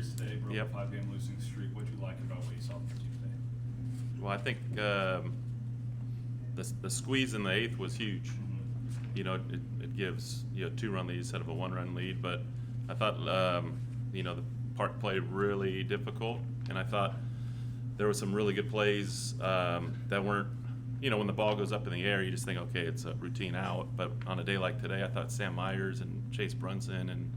series today, broke Yep. a 5-game losing streak. What did you like about what you saw from your team today? Well, I think the squeeze in the eighth was huge. You know, it gives 2-run lead instead of a 1-run lead. But I thought the park played really difficult, and I thought there were some really good plays that weren't. When the ball goes up in the air, you just think, okay, it's a routine out. But on a day like today, I thought Sam Myers and Chase Brunson and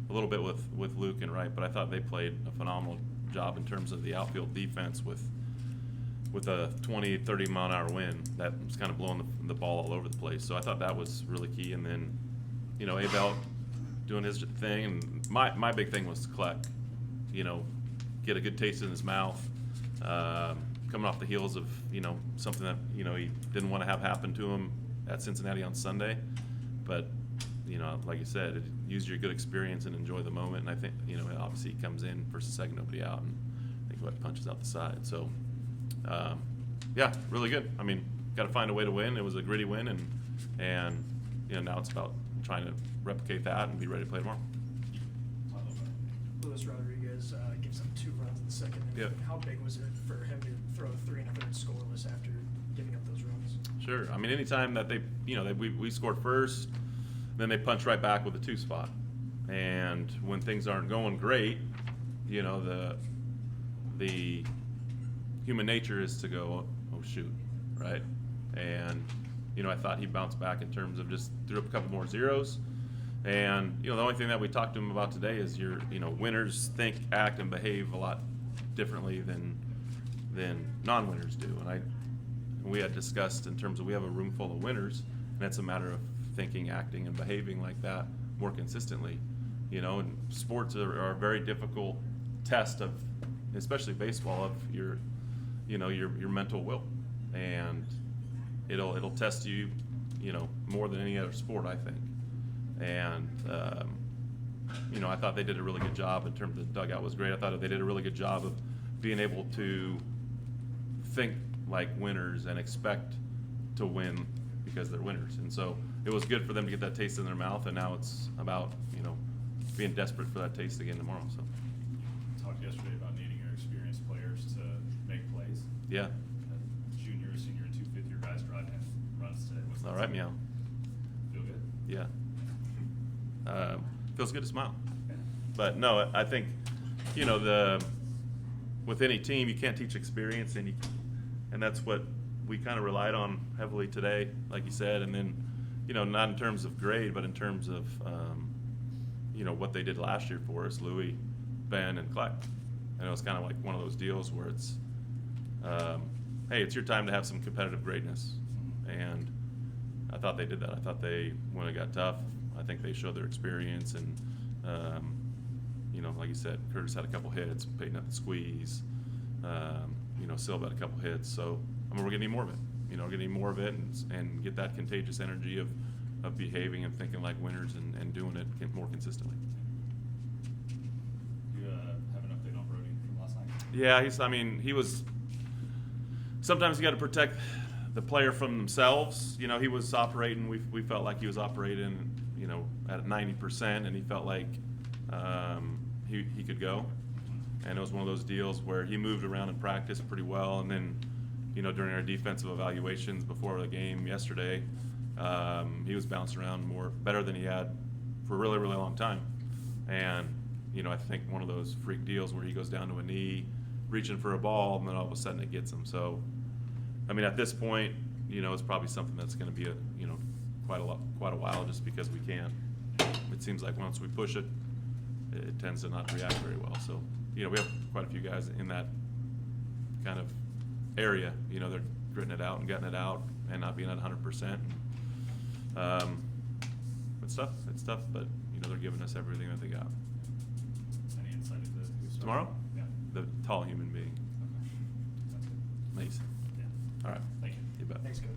a little bit with Luke and Wright, but I thought they played a phenomenal job in terms of the outfield defense with a 20, 30-mile-an-hour wind that was kind of blowing the ball all over the place. So I thought that was really key. And then, Abel doing his thing. And my big thing was Kleck, get a good taste in his mouth. Coming off the heels of something that he didn't want to have happen to him at Cincinnati on Sunday, but like you said, use your good experience and enjoy the moment. And I think obviously he comes in first and second, nobody out, and I think what punches out the side. So yeah, really good. I mean, got to find a way to win. It was a gritty win, and now it's about trying to replicate that and be ready to play tomorrow. Luis Rodriguez gives up 2 runs in the second inning. Yep. How big was it for him to throw 3 1/3 scoreless after giving up those runs? Sure. I mean, anytime that we scored first, then they punch right back with a 2 spot. And when things aren't going great, the human nature is to go, oh shoot, right? And I thought he bounced back in terms of just threw up a couple more zeros. And the only thing that we talked to him about today is winners think, act, and behave a lot differently than non-winners do. And we had discussed in terms of we have a room full of winners, and it's a matter of thinking, acting, and behaving like that more consistently. And sports are a very difficult test of, especially baseball, of your mental will, and it'll test you, more than any other sport, I think. And I thought they did a really good job in terms of the dugout was great. I thought they did a really good job of being able to think like winners and expect to win because they're winners. And so it was good for them to get that taste in their mouth, and now it's about being desperate for that taste again tomorrow. So Talked yesterday about needing your experienced players to make plays. yeah, Junior, senior, and 2 fifth-year guys driving runs today. What's all right, meow. Feel good? Yeah. Feels good to smile. But no, I think with any team you can't teach experience, and that's what we kind of relied on heavily today, like you said. And then not in terms of grade, but in terms of what they did last year for us, Louis, Ben, and Kleck. And it was kind of like one of those deals where it's hey, it's your time to have some competitive greatness. And I thought they did that. I thought when it got tough, I think they showed their experience. And like you said, Curtis had a couple hits, Peyton had the squeeze, Silva had a couple hits. So we're going to need more of it. We're going to need more of it and get that contagious energy of behaving and thinking like winners and doing it more consistently. Do you have an update on Brody from last night? Yeah, he was. Sometimes you got to protect the player from themselves. He was operating. We felt like he was operating, at 90%, and he felt like he could go. And it was one of those deals where he moved around in practice pretty well, and then, during our defensive evaluations before the game yesterday, he was bouncing around better than he had for a really, really long time. And I think one of those freak deals where he goes down to a knee, reaching for a ball, and then all of a sudden it gets him. So, at this point, it's probably something that's going to be quite a while, just because we can. It seems like once we push it, it tends to not react very well. So, we have quite a few guys in that kind of area. They're gritting it out and getting it out and not being at 100%. It's tough. But they're giving us everything that they got. Any insight into who's Tomorrow? Yeah. The tall human being. Okay. That's good. Amazing. Yeah. All right. Thank you. You bet. Thanks, Coach.